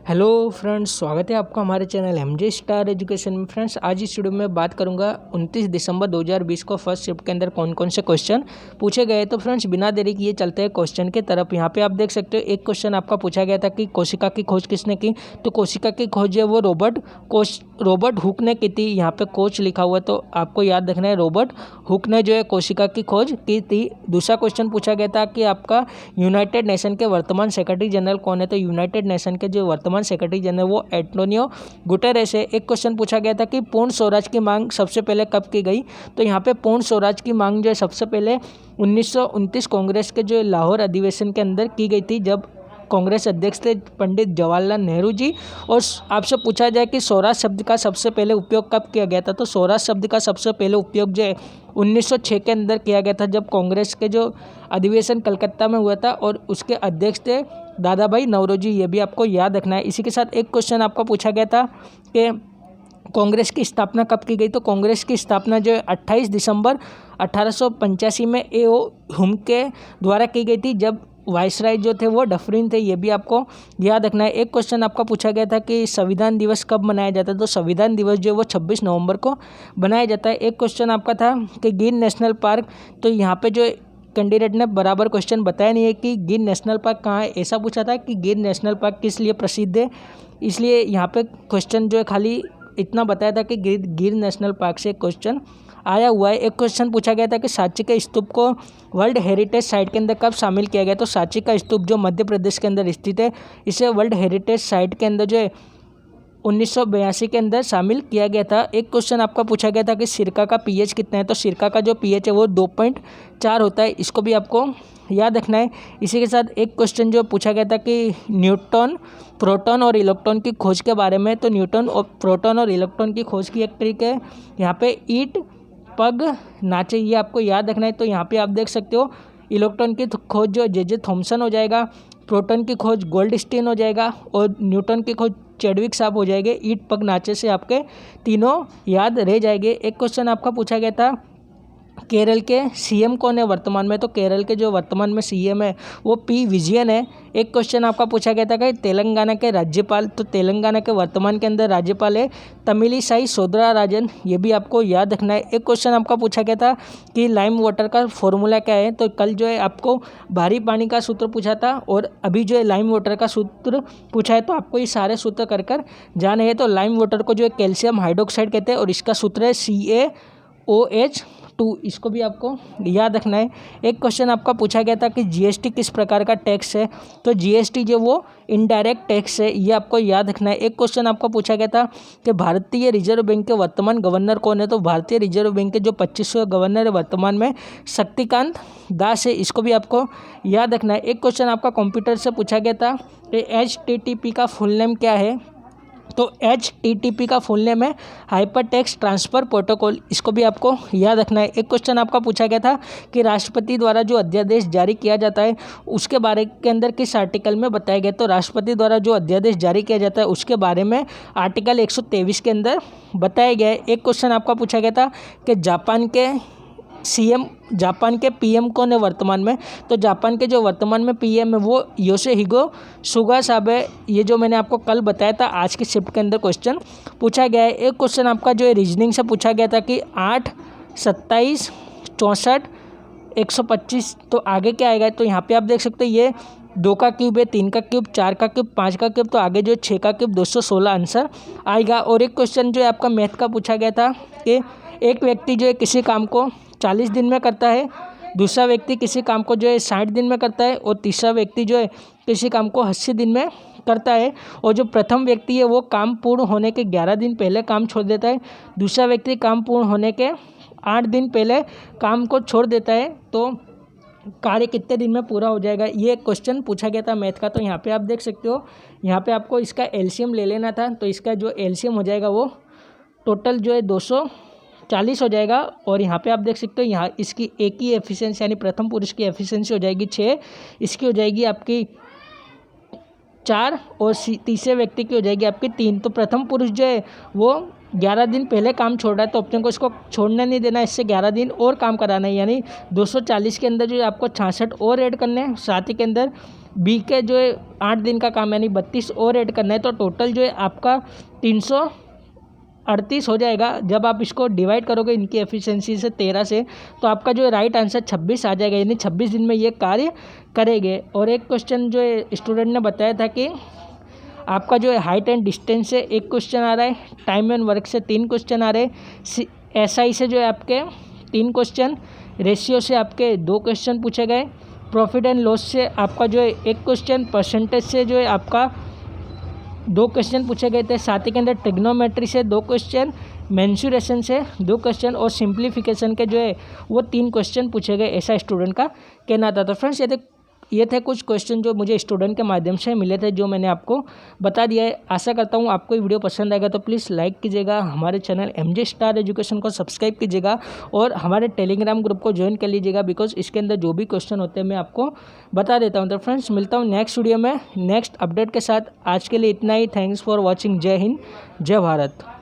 Hello friends, स्वागत है आपका हमारे चैनल एमजे स्टार एजुकेशन में। फ्रेंड्स, आज इस वीडियो में बात करूंगा 29 दिसंबर 2020 को फर्स्ट शिफ्ट के अंदर कौन कौन से क्वेश्चन पूछे गए। तो फ्रेंड्स, बिना देरी किए चलते हैं क्वेश्चन की तरफ। यहाँ पे आप देख सकते हो एक क्वेश्चन आपका पूछा गया था कि कोशिका की खोज किसने की। तो कोशिका की खोज है वो रॉबर्ट हुक ने की थी। यहाँ पे कोच लिखा हुआ है तो आपको याद रखना है रॉबर्ट हुक ने जो है कोशिका की खोज की थी। दूसरा क्वेश्चन पूछा गया था कि आपका यूनाइटेड नेशन के वर्तमान सेक्रेटरी जनरल कौन है। तो यूनाइटेड नेशन के जो वर्तमान सेक्रेटरी जनरल वो एंटोनियो गुटेरेस है। एक क्वेश्चन पूछा गया था कि पूर्ण स्वराज की मांग सबसे पहले कब की गई। तो यहाँ पे पूर्ण स्वराज की मांग जो है सबसे पहले 1929 कांग्रेस के जो लाहौर अधिवेशन के अंदर की गई थी, जब कांग्रेस अध्यक्ष थे पंडित जवाहरलाल नेहरू जी। और आपसे पूछा जाए कि स्वराज शब्द का सबसे पहले उपयोग कब किया गया था। तो स्वराज शब्द का सबसे पहले उपयोग जो है 1906 के अंदर किया गया था, जब कांग्रेस के जो अधिवेशन कलकत्ता में हुआ था और उसके अध्यक्ष थे दादा भाई नौरोजी। ये भी आपको याद रखना है। इसी के साथ एक क्वेश्चन आपका पूछा गया था कि कांग्रेस की स्थापना कब की गई। तो कांग्रेस की स्थापना जो है 28 दिसंबर 1885 में ए.ओ. हुम के द्वारा की गई थी, जब वाइसराय जो थे वो डफरिन थे। ये भी आपको याद रखना है। एक क्वेश्चन आपका पूछा गया था कि संविधान दिवस कब मनाया जाता है। तो संविधान दिवस जो है वो 26 नवंबर को मनाया जाता है। एक क्वेश्चन आपका था कि गिर नेशनल पार्क। तो यहाँ पे जो कैंडिडेट ने बराबर क्वेश्चन बताया नहीं है कि गिर नेशनल पार्क कहाँ है। ऐसा पूछा था कि गिर नेशनल पार्क किस लिए प्रसिद्ध है, इसलिए यहाँ पे क्वेश्चन जो है खाली इतना बताया था कि गिर नेशनल पार्क से क्वेश्चन आया हुआ है। एक क्वेश्चन पूछा गया था कि सांची के स्तूप को वर्ल्ड हेरिटेज साइट के अंदर कब शामिल किया गया। तो सांची का स्तूप जो मध्य प्रदेश के अंदर स्थित है, इसे वर्ल्ड हेरिटेज साइट के अंदर जो है 1982 के अंदर शामिल किया गया था। एक क्वेश्चन आपका पूछा गया था कि सिरका का पीएच कितना है। तो सिरका का जो पीएच है वो 2.4 होता है। इसको भी आपको याद रखना है। इसी के साथ एक क्वेश्चन जो पूछा गया था कि न्यूट्रॉन, प्रोटॉन और इलेक्ट्रॉन की खोज के बारे में। तो न्यूट्रॉन और प्रोटॉन और इलेक्ट्रॉन की खोज की एक ट्रिक है यहाँ पे ईट पग नाचे, ये आपको याद रखना है। तो यहाँ पे आप देख सकते हो इलेक्ट्रॉन की खोज जो जे थॉमसन हो जाएगा, प्रोटॉन की खोज गोल्डस्टीन हो जाएगा और न्यूटन की खोज चैडविक साहब हो जाएंगे। ईट पग नाचे से आपके तीनों याद रह जाएंगे। एक क्वेश्चन आपका पूछा गया था केरल के सीएम कौन है वर्तमान में। तो केरल के जो वर्तमान में सीएम है वो पी विजयन है। एक क्वेश्चन आपका पूछा गया था कि तेलंगाना के राज्यपाल। तो तेलंगाना के वर्तमान के अंदर राज्यपाल है तमिलिसाई सौंदरराजन। ये भी आपको याद रखना है। एक क्वेश्चन आपका पूछा गया था कि लाइम वाटर का फॉर्मूला क्या है। तो कल जो है आपको भारी पानी का सूत्र पूछा था और अभी जो है लाइम वाटर का सूत्र पूछा है। तो आपको ये सारे सूत्र कर जाने हैं। तो लाइम वाटर को जो है कैल्शियम हाइड्रोक्साइड कहते हैं और इसका सूत्र है CaOH2। इसको भी आपको याद रखना है। एक क्वेश्चन आपका पूछा गया था कि जीएसटी किस प्रकार का टैक्स है। तो जीएसटी जो वो इनडायरेक्ट टैक्स है, ये आपको याद रखना है। एक क्वेश्चन आपका पूछा गया था कि भारतीय रिजर्व बैंक के वर्तमान गवर्नर कौन है। तो भारतीय रिजर्व बैंक के जो 25वें गवर्नर है वर्तमान में शक्तिकांत दास है। इसको भी आपको याद रखना है। एक क्वेश्चन आपका कंप्यूटर से पूछा गया था कि HTTP का फुल नेम क्या है। तो HTTP का फुल नेम है हाइपर टेक्स्ट ट्रांसफ़र प्रोटोकॉल। इसको भी आपको याद रखना है। एक क्वेश्चन आपका पूछा गया था कि राष्ट्रपति द्वारा जो अध्यादेश जारी किया जाता है उसके बारे के अंदर किस आर्टिकल में बताया गया। तो राष्ट्रपति द्वारा जो अध्यादेश जारी किया जाता है उसके बारे में आर्टिकल 123 के अंदर बताया गया है। एक क्वेश्चन आपका पूछा गया था कि जापान के पीएम कौन है वर्तमान में। तो जापान के जो वर्तमान में पीएम है वो योशिहिदे सुगा साहब है। ये जो मैंने आपको कल बताया था आज की शिफ्ट के अंदर क्वेश्चन पूछा गया है। एक क्वेश्चन आपका जो है रीजनिंग से पूछा गया था कि 8, 27, 64, 125 तो आगे क्या आएगा। तो यहाँ पे आप देख सकते हैं ये 2 का क्यूब है, 3 का क्यूब, 4 का क्यूब, 5 का क्यूब। तो आगे जो 6 का क्यूब 216 आंसर आएगा। और एक क्वेश्चन जो है आपका मैथ का पूछा गया था कि एक व्यक्ति जो है किसी काम को 40 दिन में करता है, दूसरा व्यक्ति किसी काम को जो है 60 दिन में करता है और तीसरा व्यक्ति जो है किसी काम को 80 दिन में करता है। और जो प्रथम व्यक्ति है वो काम पूर्ण होने के 11 दिन पहले काम छोड़ देता है, दूसरा व्यक्ति काम पूर्ण होने के 8 दिन पहले काम को छोड़ देता है। तो कार्य कितने दिन में पूरा हो जाएगा, ये क्वेश्चन पूछा गया था मैथ का। तो यहाँ पे आप देख सकते हो, यहाँ पे आपको इसका एलसीएम ले लेना था। तो इसका जो एलसीएम हो जाएगा वो टोटल जो है 240 हो जाएगा। और यहाँ पे आप देख सकते हो यहाँ इसकी एक ही एफिशिएंसी यानी प्रथम पुरुष की एफिशिएंसी हो जाएगी 6, इसकी हो जाएगी आपकी 4 और तीसरे व्यक्ति की हो जाएगी आपकी 3। तो प्रथम पुरुष जो है वो 11 दिन पहले काम छोड़ रहा है, तो अपने को इसको छोड़ने नहीं देना, इससे 11 दिन और काम कराना है। यानी 240 के अंदर जो आपको 66 और ऐड करने हैं, साथ ही के अंदर बी के जो है 8 दिन का काम यानी 32 और ऐड करना है, तो टोटल जो है आपका 338 हो जाएगा। जब आप इसको डिवाइड करोगे इनकी एफिशिएंसी से 13 से, तो आपका जो है राइट आंसर 26 आ जाएगा, यानी 26 दिन में ये कार्य करेंगे। और एक क्वेश्चन जो है स्टूडेंट ने बताया था कि आपका जो है हाइट एंड डिस्टेंस से 1 क्वेश्चन आ रहा है, टाइम एंड वर्क से 3 क्वेश्चन आ रहे हैं, एसआई से जो है आपके 3 क्वेश्चन, रेशियो से आपके 2 क्वेश्चन पूछे गए, प्रॉफिट एंड लॉस से आपका जो है 1 क्वेश्चन, परसेंटेज से जो है आपका 2 क्वेश्चन पूछे गए थे, साथ ही के अंदर ट्रिग्नोमेट्री से 2 क्वेश्चन, मेंसुरेशन से 2 क्वेश्चन और सिंप्लीफिकेशन के जो है वो 3 क्वेश्चन पूछे गए, ऐसा स्टूडेंट का कहना था। तो फ्रेंड्स ये थे कुछ क्वेश्चन जो मुझे स्टूडेंट के माध्यम से मिले थे, जो मैंने आपको बता दिया है। आशा करता हूँ आपको ये वीडियो पसंद आएगा, तो प्लीज़ लाइक कीजिएगा, हमारे चैनल एमजे स्टार एजुकेशन को सब्सक्राइब कीजिएगा और हमारे टेलीग्राम ग्रुप को ज्वाइन कर लीजिएगा, बिकॉज इसके अंदर जो भी क्वेश्चन होते हैं मैं आपको बता देता हूँ। तो फ्रेंड्स मिलता हूँ नेक्स्ट वीडियो में नेक्स्ट अपडेट के साथ। आज के लिए इतना ही। Thanks for watching. जय हिंद, जय भारत।